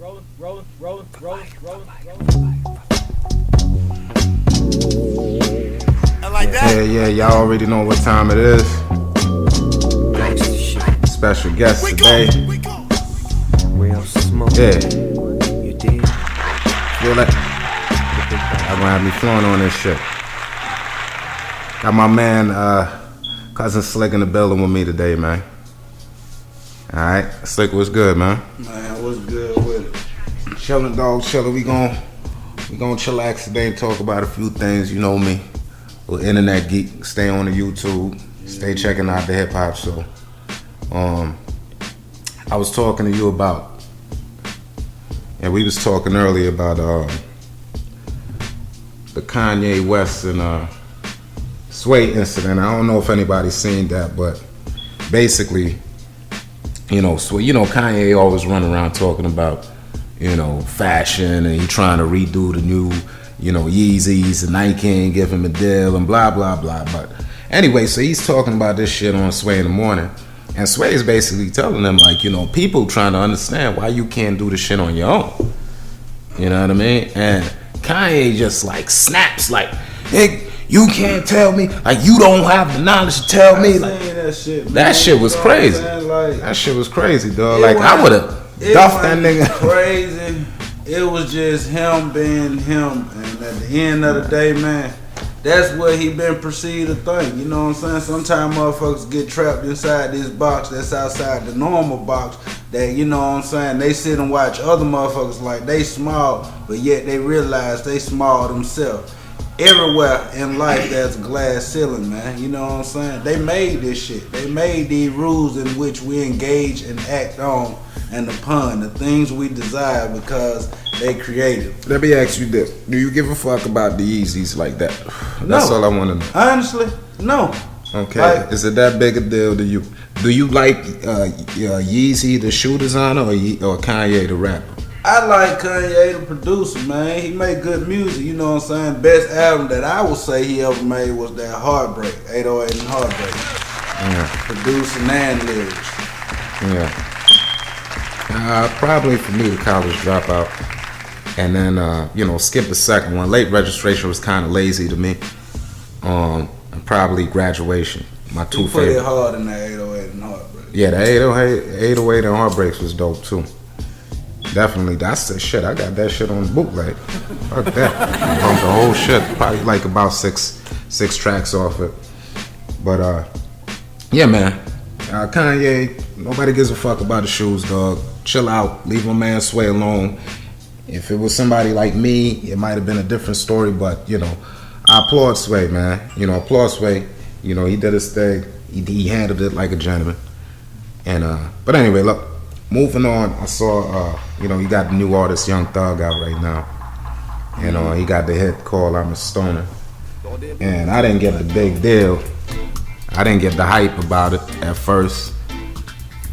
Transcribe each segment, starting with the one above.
Yeah, y'all already know what time it is. Special guest today. Yeah. Feel that? I'm gonna have me flowing on this shit. Got my man, Cousin Slick in the building with me today, man. Alright, Slick, what's good, man? Man, what's good with it? Chillin', dog, chillin'. We gon' chillax today and talk about a few things, you know me. Little internet geek, stay on the YouTube, stay checking out the hip hop show. I was talking to you about, and we was talking earlier about the Kanye West and Sway incident. I don't know if anybody's seen that, but basically, Kanye always run around talking about, fashion, and he trying to redo the new, Yeezys, and Nike ain't give him a deal, and blah, blah, blah. But anyway, so he's talking about this shit on Sway in the Morning, and Sway is basically telling them, like, people trying to understand why you can't do the shit on your own. You know what I mean? And Kanye just, like, snaps, like, hey, you can't tell me, like, you don't have the knowledge to tell me. Like, that shit was crazy. That shit was crazy, dog. Like, I would have duffed that nigga. Crazy. It was just him being him, and at the end of the day, man, that's what he been perceived to think. You know what I'm saying? Sometimes motherfuckers get trapped inside this box that's outside the normal box. That, you know what I'm saying, they sit and watch other motherfuckers like they small, but yet they realize they small themselves. Everywhere in life there's a glass ceiling, man. You know what I'm saying? They made this shit. They made these rules in which we engage and act on and upon the things we desire because they created. Let me ask you this. Do you give a fuck about the Yeezys like that? That's all I want to know. Honestly, no. Okay. Like, is it that big a deal to you? Do you like Yeezy, the shoe designer, or Kanye, the rapper? I like Kanye, the producer, man. He make good music, you know what I'm saying? Best album that I would say he ever made was that Heartbreak, 808 and Heartbreak. Yeah. Producing and lyrics. Yeah. Probably for me, the College Dropout. And then, skip the second one. Late Registration was kind of lazy to me. And probably Graduation. My two favorite. Put it hard in that 808 and Heartbreak. Yeah, the 808 and Heartbreaks was dope too. Definitely, that's the shit. I got that shit on bootleg. Fuck that. I bumped the whole shit. Probably like about six tracks off it. But yeah, man. Kanye, nobody gives a fuck about the shoes, dog. Chill out. Leave my man Sway alone. If it was somebody like me, it might have been a different story. But I applaud Sway, man. Applaud Sway. He did his thing. He handled it like a gentleman. And but anyway, look. Moving on, I saw, he got the new artist Young Thug out right now. He got the hit called I'm a Stoner. And I didn't get the big deal. I didn't get the hype about it at first.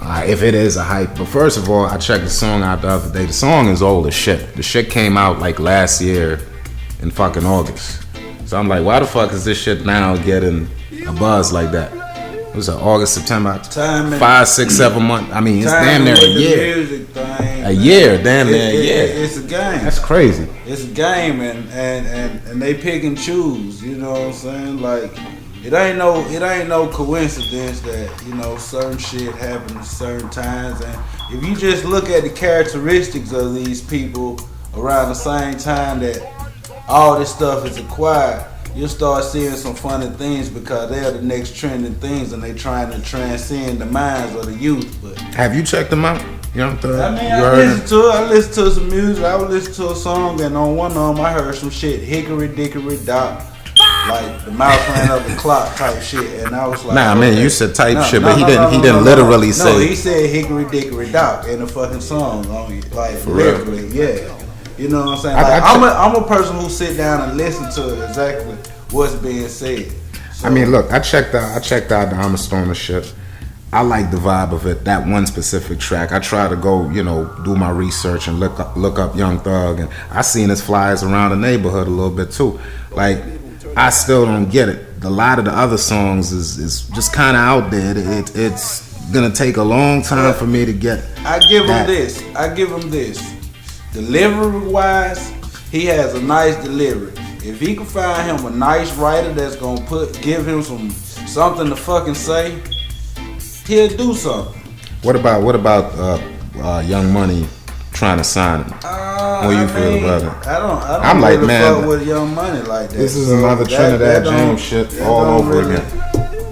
If it is a hype. But first of all, I checked the song out the other day. The song is old as shit. The shit came out like last year in fucking August. So I'm like, why the fuck is this shit now getting a buzz like that? It was August, September, 5, 6, 7 months. I mean, it's damn near a year. A year, damn near a year. It's a game. That's crazy. It's a game, and they pick and choose. You know what I'm saying? Like, it ain't no coincidence that certain shit happen at certain times. And if you just look at the characteristics of these people around the same time that all this stuff is acquired, you'll start seeing some funny things because they're the next trending things and they trying to transcend the minds of the youth. But have you checked them out? Young Thug? I mean, I listened to some music. I would listen to a song, and on one of them I heard some shit, hickory dickory dock, like the mouth ran up the clock type shit, and I was like, nah, man, you said type shit, but he didn't literally say. No, he said hickory dickory dock in the fucking song, like literally, yeah. You know what I'm saying? Like, I'm a person who sit down and listen to exactly what's being said. So, I mean, look, I checked out the I'm a Stoner shit. I like the vibe of it, that one specific track. I try to go, do my research and look up Young Thug, and I seen his flyers around the neighborhood a little bit too. Like, I still don't get it. A lot of the other songs is just kind of out there. It's gonna take a long time for me to get. I give him this. delivery wise, he has a nice delivery. If he can find him a nice writer that's gonna give him something to fucking say, he'll do something. What about Young Money trying to sign him? What do you feel about it? I don't I'm like, really man, fuck with Young Money like that. This is another Trinidad James shit all over again.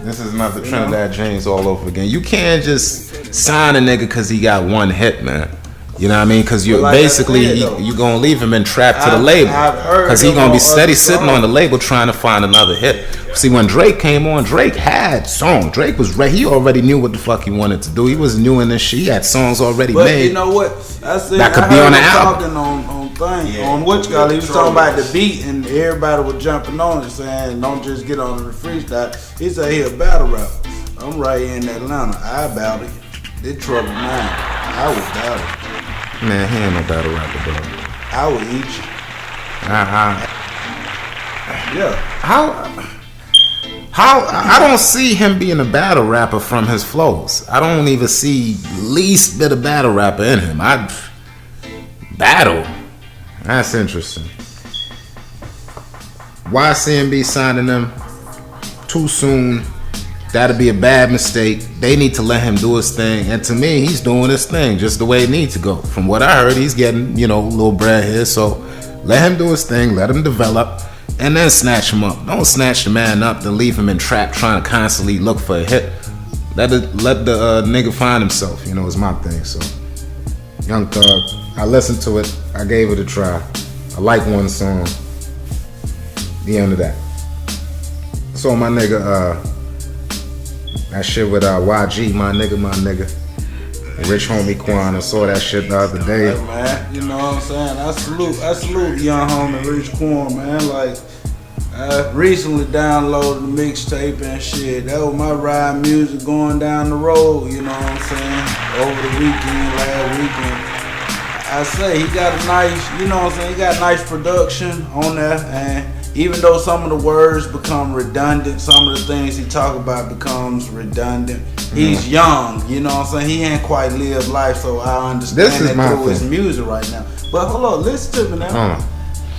This is another Trinidad James all over again. You can't just sign a nigga because he got one hit, man. You know what I mean? Because you're like basically you gonna leave him entrapped to the label. Because he gonna be steady sitting on the label trying to find another hit. See, when Drake came on, Drake had songs. Drake was ready. He already knew what the fuck he wanted to do. He was new in this shit. He had songs already but made. You know what? That could be on the album. On what you call it, he was talking about the beat and everybody was jumping on it saying don't just get on the freestyle. He said he a battle rapper. I'm right here in Atlanta. I battle you. This trouble mine. I would battle. Man, he ain't no battle rapper, bro. I would eat you. Yeah. How I don't see him being a battle rapper from his flows. I don't even see least bit of battle rapper in him. Battle. That's interesting. Why CMB signing them too soon? That'd be a bad mistake. They need to let him do his thing. And to me, he's doing his thing just the way it needs to go. From what I heard, he's getting, a little bread here. So let him do his thing. Let him develop. And then snatch him up. Don't snatch the man up and leave him entrapped trying to constantly look for a hit. Let the nigga find himself, is my thing. So, Young Thug, I listened to it. I gave it a try. I like one song. The end of that. So my nigga, that shit with YG, my nigga. Rich Homie Quan, I saw that shit the other day. Hey, man, you know what I'm saying? I salute young homie Rich Quan, man. Like, I recently downloaded the mixtape and shit. That was my ride music going down the road, you know what I'm saying? Over the last weekend. I say he got a nice, you know what I'm saying? He got nice production on there, and even though some of the words become redundant, some of the things he talk about becomes redundant. He's young, you know what I'm saying? He ain't quite lived life, so I understand that through his music right now. But hold on, listen to me now.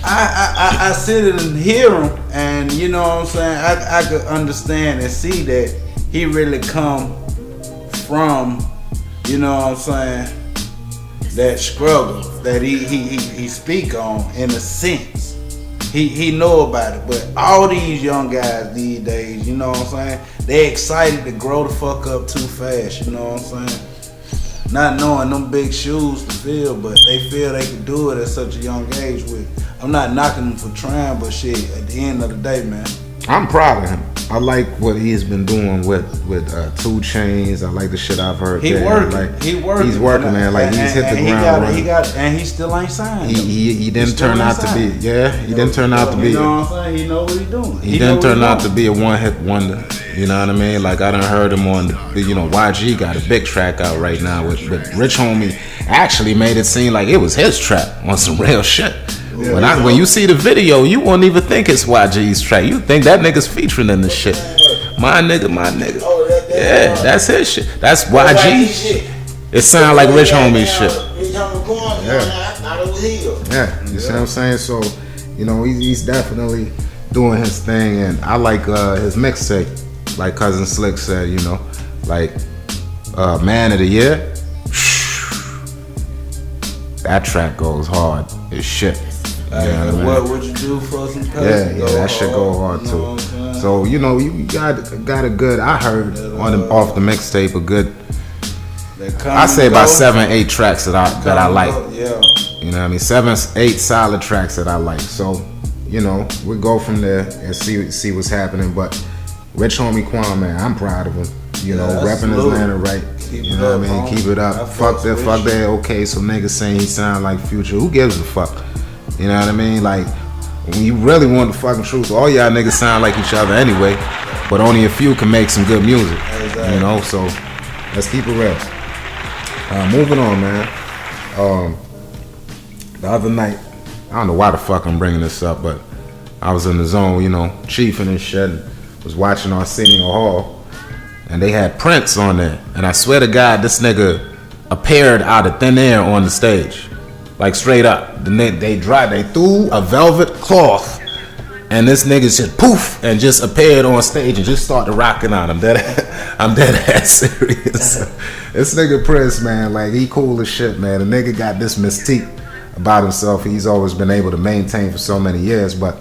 I sit and hear him, and you know what I'm saying? I could understand and see that he really come from, you know what I'm saying, that struggle that he speak on in a sense. He know about it, but all these young guys these days, you know what I'm saying, they excited to grow the fuck up too fast, you know what I'm saying? Not knowing them big shoes to fill, but they feel they can do it at such a young age with. I'm not knocking them for trying, but shit, at the end of the day, man, I'm proud of him. I like what he's been doing with 2 Chainz. I like the shit I've heard. He working, He's working, man. Like he's hit the ground running. And he still ain't signed. He didn't turn out to be. Yeah, he didn't turn out to be. You know what I'm saying? He know what he's doing. He didn't turn out to be a one-hit wonder. You know what I mean? Like I done heard him on. YG got a big track out right now with Rich Homie. Actually made it seem like it was his track on some real shit. Yeah, when you see the video, you won't even think it's YG's track. You think that nigga's featuring in this shit. My nigga. Yeah, that's his shit. That's YG. It sound like Rich Homie shit. Yeah, you see what I'm saying? So, he's definitely doing his thing, and I like his mixtape. Like Cousin Slick said, like Man of the Year. That track goes hard as shit. What would you do for some pay? Yeah, that shit go hard too. So you got a good. I heard off the mixtape a good. I say about 7-8 tracks that I like. Yeah. You know what I mean? 7-8 solid tracks that I like. So we go from there and see what's happening. But Rich Homie Quan, man, I'm proud of him. Repping Atlanta right. You know what I mean? Keep it up. Fuck that. Okay, so niggas saying he sound like Future. Who gives a fuck? You know what I mean? Like, when you really want the fucking truth, all y'all niggas sound like each other anyway, but only a few can make some good music. Exactly. So let's keep it real. Moving on, man. The other night, I don't know why the fuck I'm bringing this up, but I was in the zone, chiefing and shit, was watching Arsenio Hall, and they had Prince on there, and I swear to God, this nigga appeared out of thin air on the stage. Like straight up. They threw a velvet cloth. And this nigga just poof and just appeared on stage and just started rocking out. I'm dead ass serious. This nigga Prince, man, like he cool as shit, man. The nigga got this mystique about himself he's always been able to maintain for so many years. But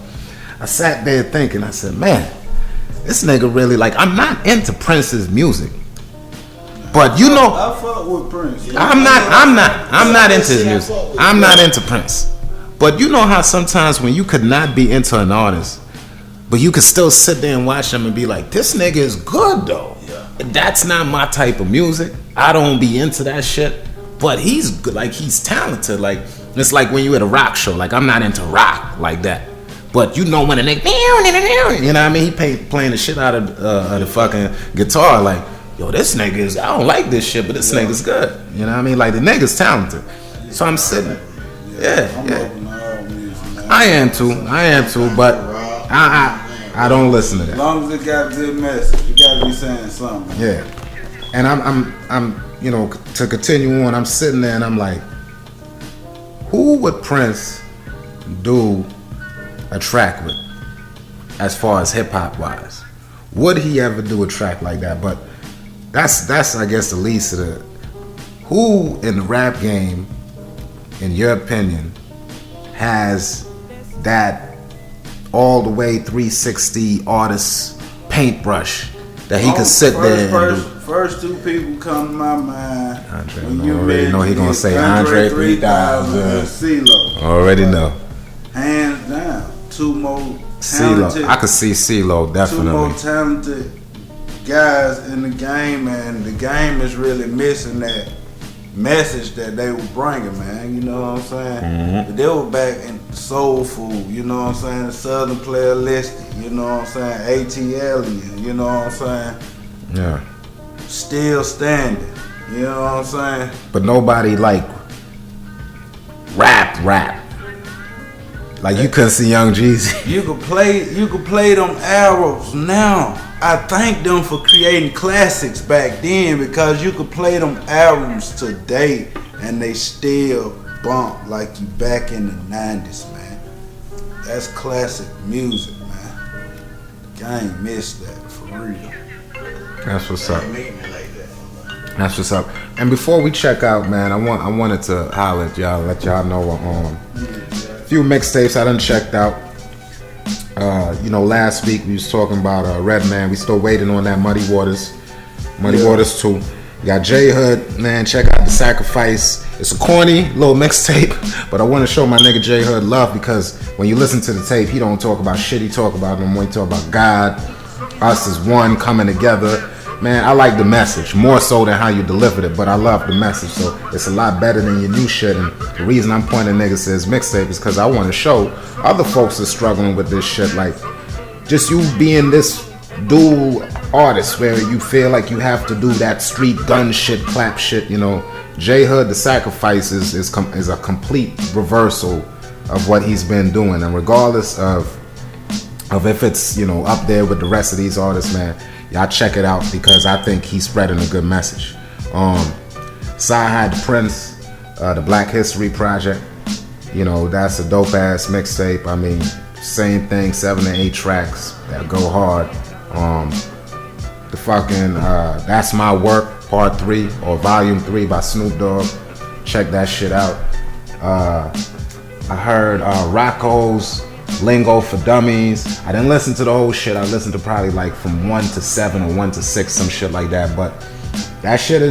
I sat there thinking, I said, man, this nigga really, like, I'm not into Prince's music. But you know, I fuck with Prince. I'm not into his music. I'm not into Prince. But you know how sometimes when you could not be into an artist, but you could still sit there and watch them and be like, this nigga is good though. Yeah. That's not my type of music. I don't be into that shit. But he's good, like he's talented. Like it's like when you at a rock show. Like I'm not into rock like that. But you know when a nigga, you know what I mean? He playing the shit out of the fucking guitar. Like, yo, this nigga is, I don't like this shit, but this nigga's good. You know what I mean? Like the nigga's talented. So I'm sitting, yeah. I am too, but I don't listen to that. As long as it got a good message, you gotta be saying something. Yeah, and I'm you know, to continue on, I'm sitting there and I'm like, who would Prince do a track with, as far as hip hop wise? Would he ever do a track like that? But that's I guess the least of the. Who in the rap game, in your opinion, has that all the way 360 artist paintbrush that he could sit there and do? First two people come to my mind. Andre, I already know he gonna say Andre 3000 and CeeLo. Already know. Hands down, two more talented. CeeLo, I could see CeeLo definitely. Two more talented guys in the game, and the game is really missing that message that they were bringing, man. You know what I'm saying? Mm-hmm. They were back in soul food. You know what I'm saying? The Southern Player Listed. You know what I'm saying? ATL. You know what I'm saying? Yeah. Still standing. You know what I'm saying? But nobody like rap. Like you couldn't see Young Jeezy. You could play them albums now. I thank them for creating classics back then, because you could play them albums today and they still bump like you back in the 90s, man. That's classic music, man. The game missed that for real. That's what's up. That's what's up. And before we check out, man, I wanted to holler at y'all, let y'all know a few mixtapes I done checked out. You know, last week we was talking about Redman. We still waiting on that Muddy Waters 2. You got J Hood, man. Check out The Sacrifice. It's a corny little mixtape, but I want to show my nigga J Hood love, because when you listen to the tape, he don't talk about shit. He talk about them when he talk about God, us as one, coming together. Man, I like the message more so than how you delivered it, but I love the message, so it's a lot better than your new shit. And the reason I'm pointing niggas to his mixtape is because I want to show other folks that's struggling with this shit, like just you being this dual artist where you feel like you have to do that street gun shit, clap shit. You know, J Hood, The Sacrifice is a complete reversal of what he's been doing, and regardless of if it's, you know, up there with the rest of these artists, man, y'all check it out, because I think he's spreading a good message. Side Prince, the Black History Project, you know, that's a dope ass mixtape. I mean, same thing, 7 to 8 tracks that go hard. The fucking That's My Work Part 3 or Volume 3 by Snoop Dogg. Check that shit out. I heard Rocco's Lingo for Dummies. I didn't listen to the whole shit. I listened to probably like from 1 to 7 or 1 to 6, some shit like that. But that shit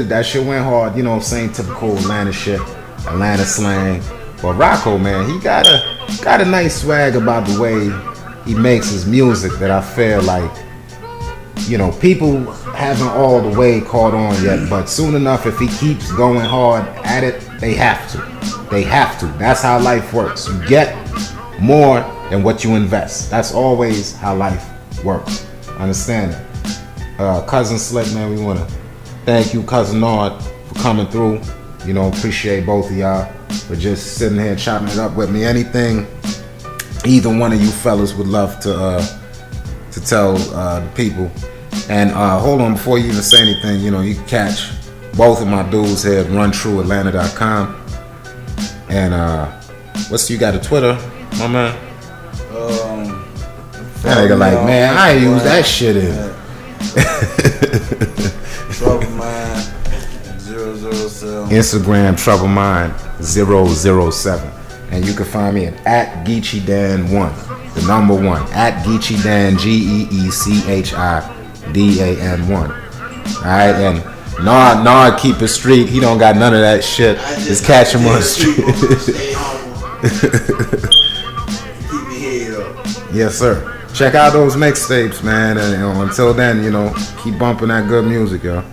went hard. You know what I'm saying? Typical Atlanta shit, Atlanta slang. But Rocco, man, he got a nice swag about the way he makes his music that I feel like, you know, people haven't all the way caught on yet. But soon enough, if he keeps going hard at it, they have to. They have to. That's how life works. You get more than what you invest. That's always how life works. Understand that. Cousin Slick, man, we want to thank you, Cousin Nard, for coming through. You know, appreciate both of y'all for just sitting here chopping it up with me. Anything either one of you fellas would love to tell the people. And hold on, before you even say anything, you know, you can catch both of my dudes here at runtrueatlanta.com. And what's you got a Twitter, my man? That nigga like, man, I ain't use that shit in. Trouble Mind 007. Instagram Trouble Mind 007. And you can find me at Geechee Dan 1. The number 1. At Geechee Dan GeeChiDan 1. Alright, and Nard keep it street. He don't got none of that shit. Just catch him on the street. Keep your head up. Yes, sir. Check out those mixtapes, man. And until then, keep bumping that good music, yo.